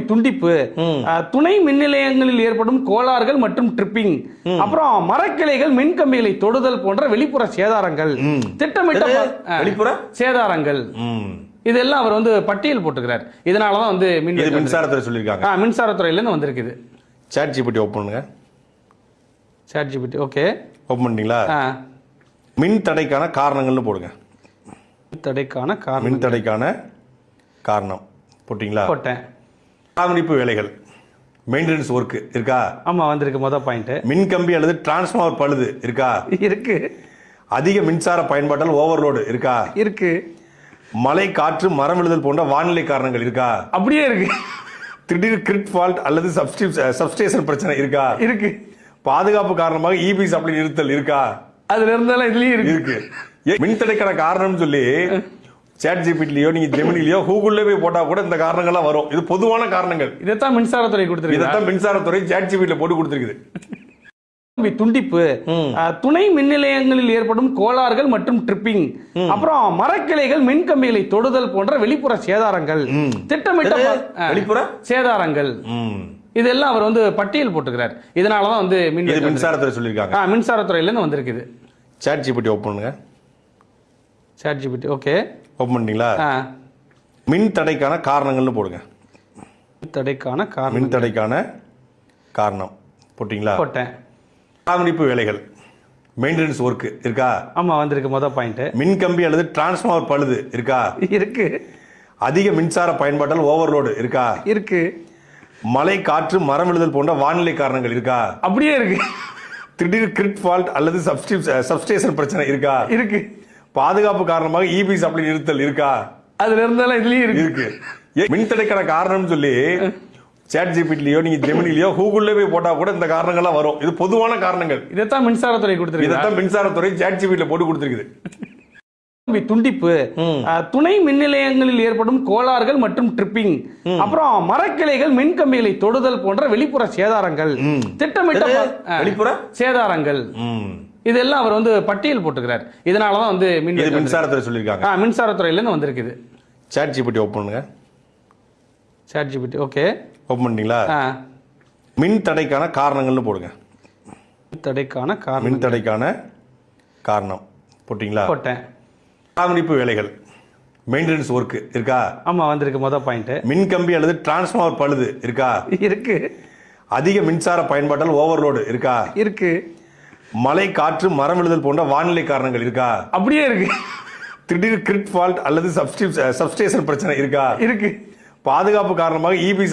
துண்டிப்பு, துணை மின் நிலையங்களில் ஏற்படும் கோளாறுகள் மற்றும் ட்ரிப்பிங், அப்புறம் மரக்கிளைகள் மின்கம்பிகளை தொடுதல் போன்ற வெளிப்புற சேதாரங்கள், திட்டமிட்ட வெளிப்புற சேதாரங்கள், இதெல்லாம் அவர் வந்து பட்டியல் போட்டுக்கிறார். இதனாலதான் வந்து மின்சாரத்துறை சொல்லியிருக்காங்க. மின்சாரத்துறையில இருந்து வந்திருக்குது. சாட் ஜிபிடி ஓபன் பண்ணுங்க. சாட் ஜிபிடி ஓகே ஓபன் பண்ணிட்டீங்களா? மின் தடைக்கான காரணங்கள்னு போடுங்க. மின் தடைக்கான காரணம் போட்டீங்களா? போட்டேன். பராமரிப்பு வேலைகள், மெயின்டெனன்ஸ் ஒர்க் இருக்கா? ஆமா வந்திருக்கு. முதல் பாயிண்ட் மின் கம்பி அல்லது டிரான்ஸ்ஃபார்மர் பழுது இருக்கா? இருக்கு. அதிக மின்சார பயன்பாட்டால் ஓவர்லோடு இருக்கா? இருக்கு. மழை, காற்று, மரம் விழுதல் போன்ற வானிலை காரணங்கள் இருக்கா? அப்படியே இருக்கு. திடீர் கிரிட் ஃபால்ட் அல்லது சப்ஸ்டேஷன் பிரச்சனை இருக்கா? இருக்கு. பாதுகாப்பு காரணமாக இபி சப்ளை நிறுத்தல் இருக்கா? அதுல இருந்தாலும் இதுலயும் இருக்கு. மின் தடைக்கான காரணம் சொல்லி சாட் ஜிபிடிலயோ நீங்க ஜெமினிலயோ கூகுள்ல போய் போட்டா கூட இந்த காரணங்கள்லாம் வரும். இது பொதுவான காரணங்கள். இதைத்தான் மின்சாரத்துறை கொடுத்திருக்கு. இதைத்தான் மின்சாரத்துறை சாட் ஜிபிடில போட்டு கொடுத்திருக்குது. துண்டிப்பு, துணை மின் நிலையங்களில் ஏற்படும் கோளாறுகள் மற்றும் ட்ரிப்பிங், அப்புறம் மரக்கிளைகள் மின்கம்பிகளை தொடுதல் போன்ற வெளிப்புற சேதாரங்கள், திட்டமிட்ட வெளிப்புற சேதாரங்கள், இதெல்லாம் அவர் வந்து பட்டியல் போட்டுக்கிறார். இதனாலதான் வந்து மின்சாரத்துறை சொல்லியிருக்காங்க. மின்சாரத்துறையில இருந்து வந்திருக்குது. சாட் ஜிபிடி ஓபன் பண்ணுங்க. சாட் ஜிபிடி ஓகே ஓபன் பண்ணிட்டீங்களா? மின் தடைக்கான காரணங்கள்னு போடுங்க. மின் தடைக்கான காரணம் போட்டீங்களா? போட்டேன். பராமரிப்பு வேலைகள், மெயின்டெனன்ஸ் ஒர்க் இருக்கா? ஆமா வந்திருக்கு. முதல் பாயிண்ட் மின் கம்பி அல்லது டிரான்ஸ்ஃபார்மர் பழுது இருக்கா? இருக்கு. அதிக மின்சார பயன்பாட்டால் ஓவர்லோடு இருக்கா? இருக்கு. மழை, காற்று, மரம் விழுதல் போன்ற வானிலை காரணங்கள் இருக்கா? அப்படியே இருக்கு. திடீர் கிரிட் ஃபால்ட் அல்லது சப்ஸ்டேஷன் பிரச்சனை இருக்கா? இருக்கு. பாதுகாப்பு காரணமாக இபி சப்ளை நிறுத்தல் இருக்கா? அதுல இருந்தாலும் இதுலயும் இருக்கு. மின் தடைக்கான காரணம் சொல்லி சாட் ஜிபிடிலயோ நீங்க ஜெமினிலயோ கூகுள்ல போய் போட்டா கூட இந்த காரணங்கள்லாம் வரும். இது பொதுவான காரணங்கள். இதைத்தான் மின்சாரத்துறை கொடுத்திருக்கு. இதைத்தான் மின்சாரத்துறை சாட் ஜிபிடில போட்டு கொடுத்திருக்குது. துண்டிப்பு, துணை மின் நிலையங்களில் ஏற்படும் கோளாறுகள் மற்றும் ட்ரிப்பிங், அப்புறம் மரக்கிளைகள் மின்கம்பிகளை தொடுதல் போன்ற வெளிப்புற சேதாரங்கள், திட்டமிட்ட வெளிப்புற சேதாரங்கள், இதெல்லாம் அவர் வந்து பட்டியல் போட்டுக்கிறார். இதனாலதான் வந்து மின்சாரத்துறை சொல்லியிருக்காங்க. மின்சாரத்துறையில இருந்து வந்திருக்குது. சாட் ஜிபிடி ஓபன் பண்ணுங்க. சாட் ஜிபிடி ஓகே ஓபன் பண்ணிட்டீங்களா? மின் தடைக்கான காரணங்கள்னு போடுங்க. மின் தடைக்கான காரணம் போட்டீங்களா? போட்டேன். பராமரிப்பு வேலைகள், மெயின்டெனன்ஸ் ஒர்க் இருக்கா? ஆமா வந்திருக்கு. முதல் பாயிண்ட் மின் கம்பி அல்லது டிரான்ஸ்ஃபார்மர் பழுது இருக்கா? இருக்கு. அதிக மின்சார பயன்பாட்டால் ஓவர்லோடு இருக்கா? இருக்கு. மழை, காற்று, மரம் விழுதல் போன்ற வானிலை காரணங்கள் இருக்கா? அப்படியே இருக்கு. திடீர் கிரிட் ஃபால்ட் அல்லது சப்ஸ்டேஷன் பிரச்சனை இருக்கா? இருக்கு. பாதுகாப்பு காரணமாக இபி